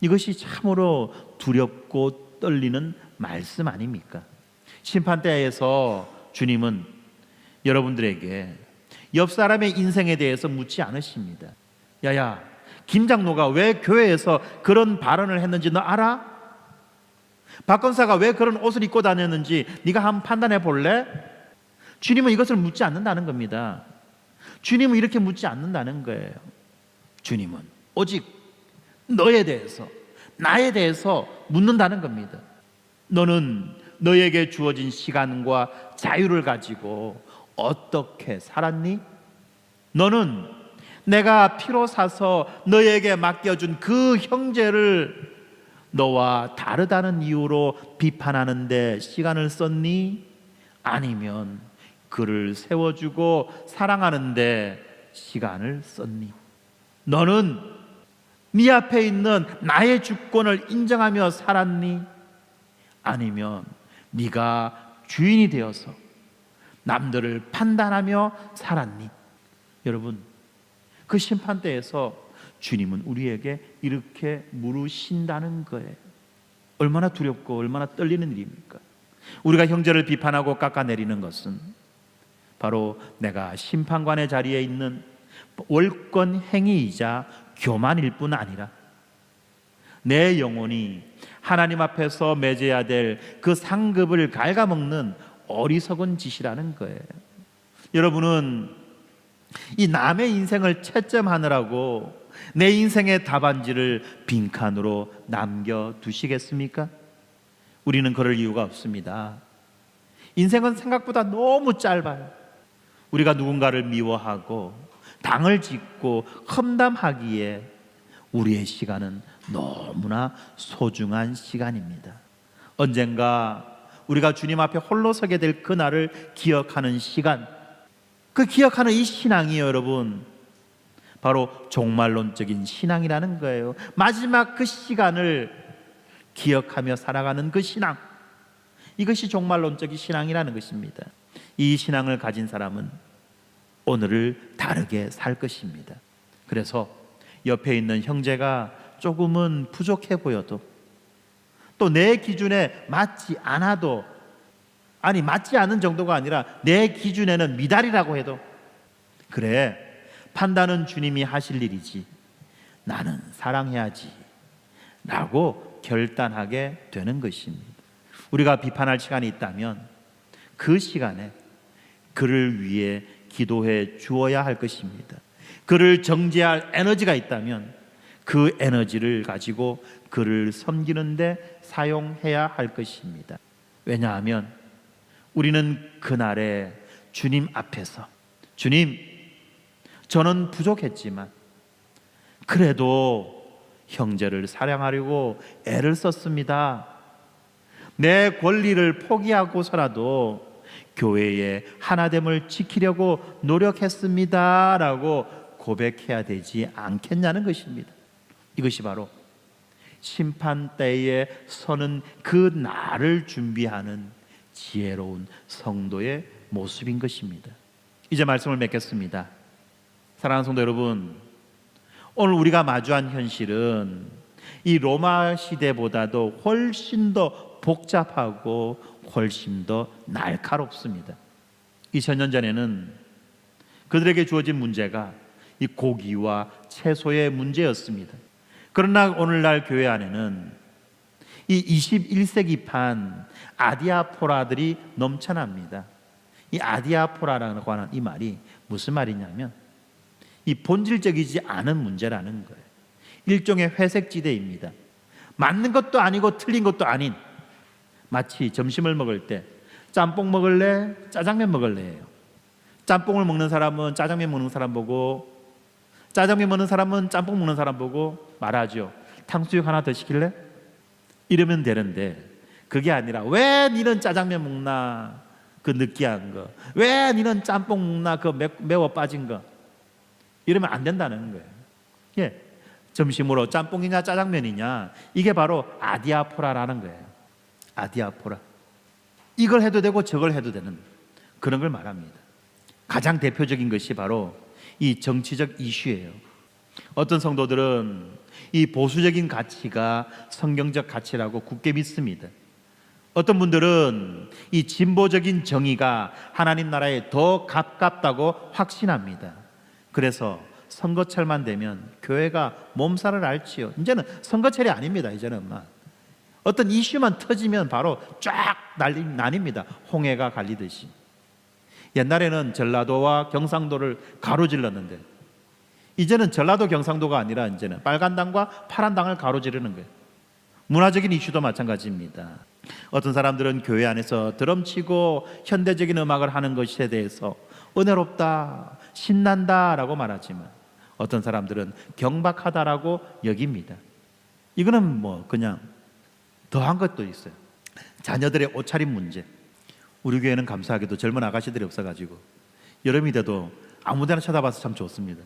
[SPEAKER 1] 이것이 참으로 두렵고 떨리는 말씀 아닙니까? 심판대에서 주님은 여러분들에게 옆 사람의 인생에 대해서 묻지 않으십니다. 야야, 김 장로가 왜 교회에서 그런 발언을 했는지 너 알아? 박 권사가 왜 그런 옷을 입고 다녔는지 네가 한번 판단해 볼래? 주님은 이것을 묻지 않는다는 겁니다. 주님은 이렇게 묻지 않는다는 거예요. 주님은 오직 너에 대해서, 나에 대해서 묻는다는 겁니다. 너는 너에게 주어진 시간과 자유를 가지고 어떻게 살았니? 너는 내가 피로 사서 너에게 맡겨준 그 형제를 너와 다르다는 이유로 비판하는데 시간을 썼니? 아니면 그를 세워주고 사랑하는데 시간을 썼니? 너는 네 앞에 있는 나의 주권을 인정하며 살았니? 아니면 네가 주인이 되어서 남들을 판단하며 살았니? 여러분, 그 심판대에서 주님은 우리에게 이렇게 물으신다는 거예요. 얼마나 두렵고 얼마나 떨리는 일입니까? 우리가 형제를 비판하고 깎아내리는 것은 바로 내가 심판관의 자리에 있는 월권 행위이자 교만일 뿐 아니라 내 영혼이 하나님 앞에서 맺어야 될 그 상급을 갉아먹는 어리석은 짓이라는 거예요. 여러분은 이 남의 인생을 채점하느라고 내 인생의 답안지를 빈칸으로 남겨두시겠습니까? 우리는 그럴 이유가 없습니다. 인생은 생각보다 너무 짧아요. 우리가 누군가를 미워하고 당을 짓고 험담하기에 우리의 시간은 너무나 소중한 시간입니다. 언젠가 우리가 주님 앞에 홀로 서게 될 그날을 기억하는 시간, 그 기억하는 이 신앙이 여러분 바로 종말론적인 신앙이라는 거예요. 마지막 그 시간을 기억하며 살아가는 그 신앙, 이것이 종말론적인 신앙이라는 것입니다. 이 신앙을 가진 사람은 오늘을 다르게 살 것입니다. 그래서 옆에 있는 형제가 조금은 부족해 보여도 또 내 기준에 맞지 않아도, 아니 맞지 않은 정도가 아니라 내 기준에는 미달이라고 해도 그래, 판단은 주님이 하실 일이지 나는 사랑해야지 라고 결단하게 되는 것입니다. 우리가 비판할 시간이 있다면 그 시간에 그를 위해 기도해 주어야 할 것입니다. 그를 정죄할 에너지가 있다면 그 에너지를 가지고 그를 섬기는데 사용해야 할 것입니다. 왜냐하면 우리는 그날에 주님 앞에서, 주님, 저는 부족했지만 그래도 형제를 사랑하려고 애를 썼습니다. 내 권리를 포기하고서라도 교회의 하나됨을 지키려고 노력했습니다 라고 고백해야 되지 않겠냐는 것입니다. 이것이 바로 심판대에 서는 그 날을 준비하는 지혜로운 성도의 모습인 것입니다. 이제 말씀을 맺겠습니다. 사랑하는 성도 여러분, 오늘 우리가 마주한 현실은 이 로마 시대보다도 훨씬 더 복잡하고 훨씬 더 날카롭습니다. 2000년 전에는 그들에게 주어진 문제가 이 고기와 채소의 문제였습니다. 그러나 오늘날 교회 안에는 이 21세기판 아디아포라들이 넘쳐납니다. 이 아디아포라라고 하는 이 말이 무슨 말이냐면 이 본질적이지 않은 문제라는 거예요. 일종의 회색지대입니다. 맞는 것도 아니고 틀린 것도 아닌, 마치 점심을 먹을 때 짬뽕 먹을래? 짜장면 먹을래요. 짬뽕을 먹는 사람은 짜장면 먹는 사람 보고, 짜장면 먹는 사람은 짬뽕 먹는 사람 보고 말하죠. 탕수육 하나 더 시킬래? 이러면 되는데 그게 아니라 왜 니는 짜장면 먹나? 그 느끼한 거. 왜 니는 짬뽕 먹나? 그 매워 빠진 거. 이러면 안 된다는 거예요. 예. 점심으로 짬뽕이냐 짜장면이냐, 이게 바로 아디아포라라는 거예요. 아디아포라. 이걸 해도 되고 저걸 해도 되는 그런 걸 말합니다. 가장 대표적인 것이 바로 이 정치적 이슈예요. 어떤 성도들은 이 보수적인 가치가 성경적 가치라고 굳게 믿습니다. 어떤 분들은 이 진보적인 정의가 하나님 나라에 더 가깝다고 확신합니다. 그래서 선거철만 되면 교회가 몸살을 앓지요. 이제는 선거철이 아닙니다. 이제는 어떤 이슈만 터지면 바로 쫙 나뉩니다. 홍해가 갈리듯이. 옛날에는 전라도와 경상도를 가로질렀는데 이제는 전라도 경상도가 아니라 이제는 빨간 당과 파란 당을 가로지르는 거예요. 문화적인 이슈도 마찬가지입니다. 어떤 사람들은 교회 안에서 드럼치고 현대적인 음악을 하는 것에 대해서 은혜롭다, 신난다라고 말하지만 어떤 사람들은 경박하다라고 여깁니다. 이거는 그냥 더한 것도 있어요. 자녀들의 옷차림 문제. 우리 교회는 감사하게도 젊은 아가씨들이 없어가지고 여름이 돼도 아무데나 쳐다봐서 참 좋습니다.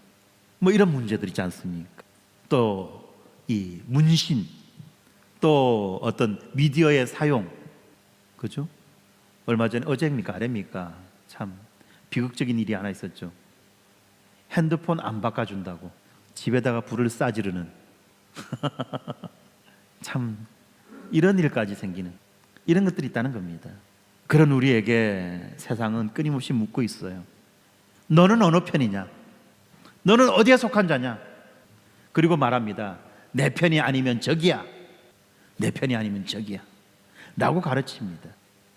[SPEAKER 1] 이런 문제들 있지 않습니까? 또 이 문신, 또 어떤 미디어의 사용, 그죠? 얼마 전에 어제입니까 아래입니까? 참 비극적인 일이 하나 있었죠. 핸드폰 안 바꿔준다고 집에다가 불을 싸지르는 참 이런 일까지 생기는 이런 것들이 있다는 겁니다. 그런 우리에게 세상은 끊임없이 묻고 있어요. 너는 어느 편이냐? 너는 어디에 속한 자냐? 그리고 말합니다. 내 편이 아니면 저기야. 내 편이 아니면 저기야 라고 가르칩니다.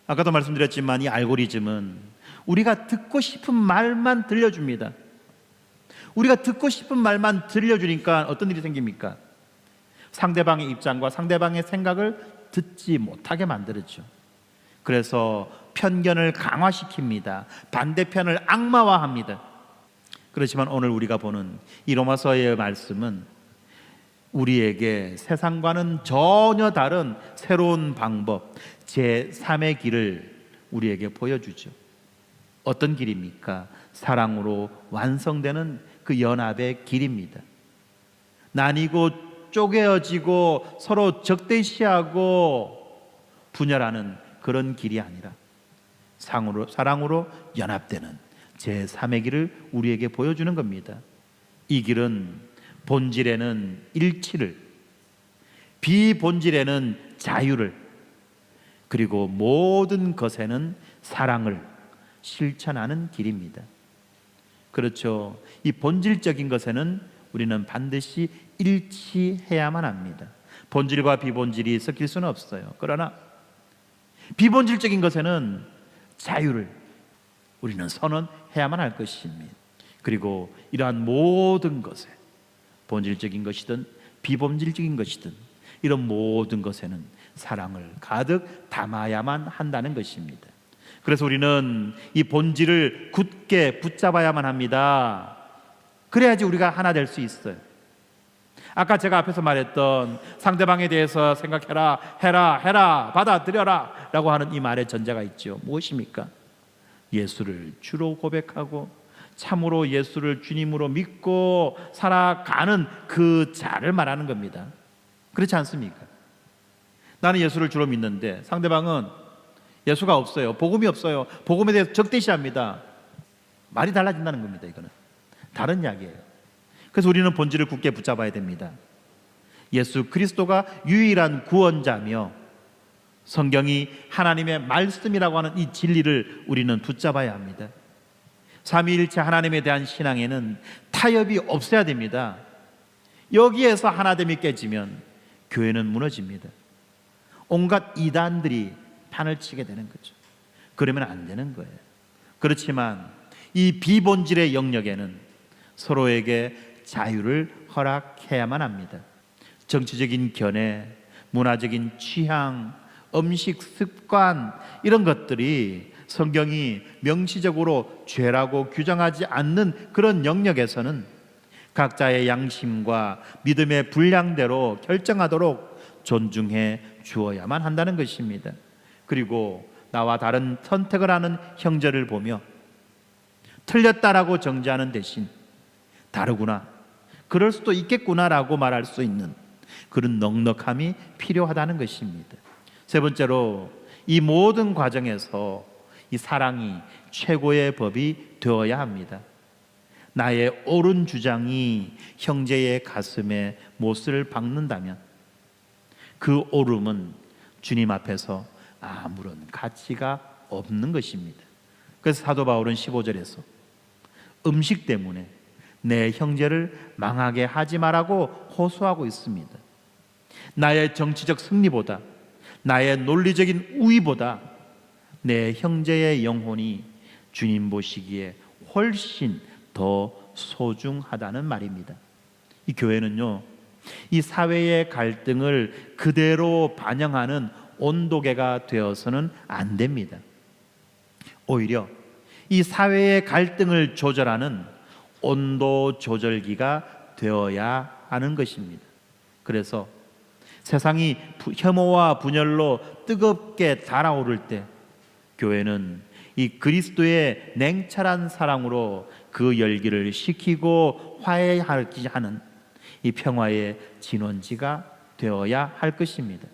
[SPEAKER 1] 아까도 말씀드렸지만 이 알고리즘은 우리가 듣고 싶은 말만 들려줍니다. 우리가 듣고 싶은 말만 들려주니까 어떤 일이 생깁니까? 상대방의 입장과 상대방의 생각을 듣지 못하게 만들었죠. 그래서 편견을 강화시킵니다. 반대편을 악마화합니다. 그렇지만 오늘 우리가 보는 이 로마서의 말씀은 우리에게 세상과는 전혀 다른 새로운 방법, 제3의 길을 우리에게 보여주죠. 어떤 길입니까? 사랑으로 완성되는 그 연합의 길입니다. 나뉘고 쪼개어지고 서로 적대시하고 분열하는 그런 길이 아니라 사랑으로 연합되는 제3의 길을 우리에게 보여주는 겁니다. 이 길은 본질에는 일치를, 비본질에는 자유를, 그리고 모든 것에는 사랑을 실천하는 길입니다. 그렇죠. 이 본질적인 것에는 우리는 반드시 일치해야만 합니다. 본질과 비본질이 섞일 수는 없어요. 그러나 비본질적인 것에는 자유를 우리는 선언해야만 할 것입니다. 그리고 이러한 모든 것에 본질적인 것이든 비본질적인 것이든 이런 모든 것에는 사랑을 가득 담아야만 한다는 것입니다. 그래서 우리는 이 본질을 굳게 붙잡아야만 합니다. 그래야지 우리가 하나 될 수 있어요. 아까 제가 앞에서 말했던 상대방에 대해서 생각해라, 해라, 받아들여라 라고 하는 이 말의 전제가 있죠. 무엇입니까? 예수를 주로 고백하고 참으로 예수를 주님으로 믿고 살아가는 그 자를 말하는 겁니다. 그렇지 않습니까? 나는 예수를 주로 믿는데 상대방은 예수가 없어요, 복음이 없어요, 복음에 대해서 적대시합니다. 말이 달라진다는 겁니다. 이거는 다른 이야기예요. 그래서 우리는 본질을 굳게 붙잡아야 됩니다. 예수 그리스도가 유일한 구원자며 성경이 하나님의 말씀이라고 하는 이 진리를 우리는 붙잡아야 합니다. 삼위일체 하나님에 대한 신앙에는 타협이 없어야 됩니다. 여기에서 하나됨이 깨지면 교회는 무너집니다. 온갖 이단들이 판을 치게 되는 거죠. 그러면 안 되는 거예요. 그렇지만 이 비본질의 영역에는 서로에게 자유를 허락해야만 합니다. 정치적인 견해, 문화적인 취향, 음식 습관 이런 것들이 성경이 명시적으로 죄라고 규정하지 않는 그런 영역에서는 각자의 양심과 믿음의 분량대로 결정하도록 존중해 주어야만 한다는 것입니다. 그리고 나와 다른 선택을 하는 형제를 보며 틀렸다라고 정죄하는 대신 다르구나, 그럴 수도 있겠구나라고 말할 수 있는 그런 넉넉함이 필요하다는 것입니다. 세 번째로 이 모든 과정에서 이 사랑이 최고의 법이 되어야 합니다. 나의 옳은 주장이 형제의 가슴에 못을 박는다면 그 옳음은 주님 앞에서 아무런 가치가 없는 것입니다. 그래서 사도 바울은 15절에서 음식 때문에 내 형제를 망하게 하지 말라고 호소하고 있습니다. 나의 정치적 승리보다, 나의 논리적인 우위보다 내 형제의 영혼이 주님 보시기에 훨씬 더 소중하다는 말입니다. 이 교회는요, 이 사회의 갈등을 그대로 반영하는 온도계가 되어서는 안 됩니다. 오히려 이 사회의 갈등을 조절하는 온도 조절기가 되어야 하는 것입니다. 그래서 세상이 혐오와 분열로 뜨겁게 달아오를 때 교회는 이 그리스도의 냉철한 사랑으로 그 열기를 식히고 화해하기 하는 이 평화의 진원지가 되어야 할 것입니다.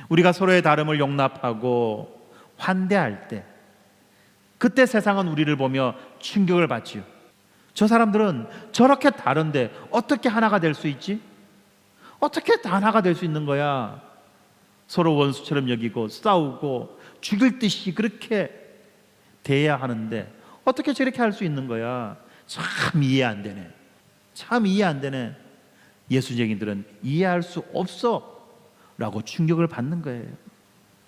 [SPEAKER 1] 우리가 서로의 다름을 용납하고 환대할 때 그때 세상은 우리를 보며 충격을 받지요. 저 사람들은 저렇게 다른데 어떻게 하나가 될 수 있지? 어떻게 하나가 될 수 있는 거야? 서로 원수처럼 여기고 싸우고 죽일 듯이 그렇게 대해야 하는데 어떻게 저렇게 할 수 있는 거야? 참 이해 안 되네. 참 이해 안 되네. 예수쟁이들은 이해할 수 없어 라고 충격을 받는 거예요.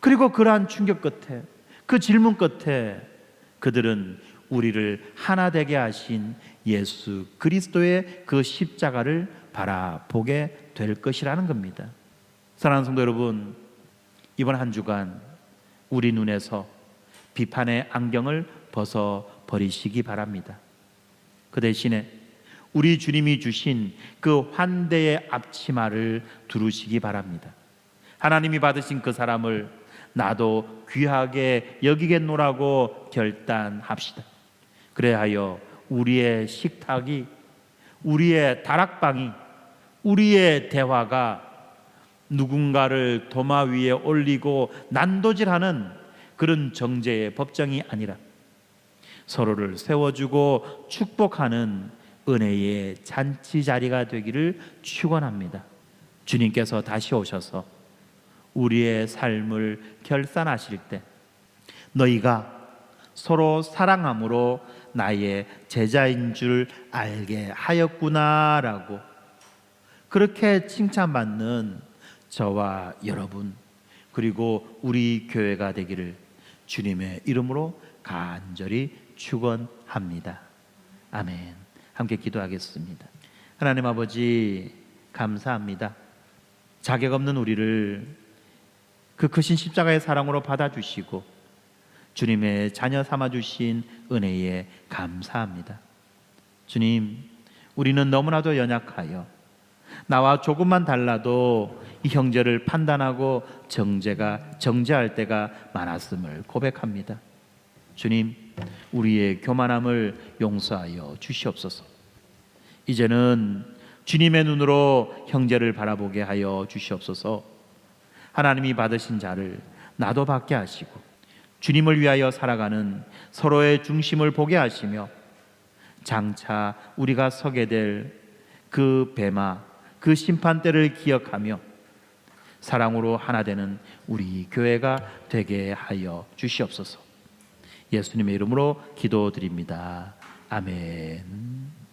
[SPEAKER 1] 그리고 그러한 충격 끝에, 그 질문 끝에 그들은 우리를 하나 되게 하신 예수 그리스도의 그 십자가를 바라보게 될 것이라는 겁니다. 사랑하는 성도 여러분, 이번 한 주간 우리 눈에서 비판의 안경을 벗어버리시기 바랍니다. 그 대신에 우리 주님이 주신 그 환대의 앞치마를 두르시기 바랍니다. 하나님이 받으신 그 사람을 나도 귀하게 여기겠노라고 결단합시다. 그래하여 우리의 식탁이, 우리의 다락방이, 우리의 대화가 누군가를 도마 위에 올리고 난도질하는 그런 정죄의 법정이 아니라 서로를 세워주고 축복하는 은혜의 잔치 자리가 되기를 축원합니다. 주님께서 다시 오셔서 우리의 삶을 결산하실 때 너희가 서로 사랑함으로 나의 제자인 줄 알게 하였구나라고 그렇게 칭찬받는 저와 여러분, 그리고 우리 교회가 되기를 주님의 이름으로 간절히 축원합니다. 아멘. 함께 기도하겠습니다. 하나님 아버지, 감사합니다. 자격 없는 우리를 그 크신 십자가의 사랑으로 받아주시고 주님의 자녀 삼아주신 은혜에 감사합니다. 주님, 우리는 너무나도 연약하여 나와 조금만 달라도 이 형제를 판단하고 정죄할 때가 많았음을 고백합니다. 주님, 우리의 교만함을 용서하여 주시옵소서. 이제는 주님의 눈으로 형제를 바라보게 하여 주시옵소서. 하나님이 받으신 자를 나도 받게 하시고 주님을 위하여 살아가는 서로의 중심을 보게 하시며 장차 우리가 서게 될 그 뱀아, 그 심판대를 기억하며 사랑으로 하나 되는 우리 교회가 되게 하여 주시옵소서. 예수님의 이름으로 기도드립니다. 아멘.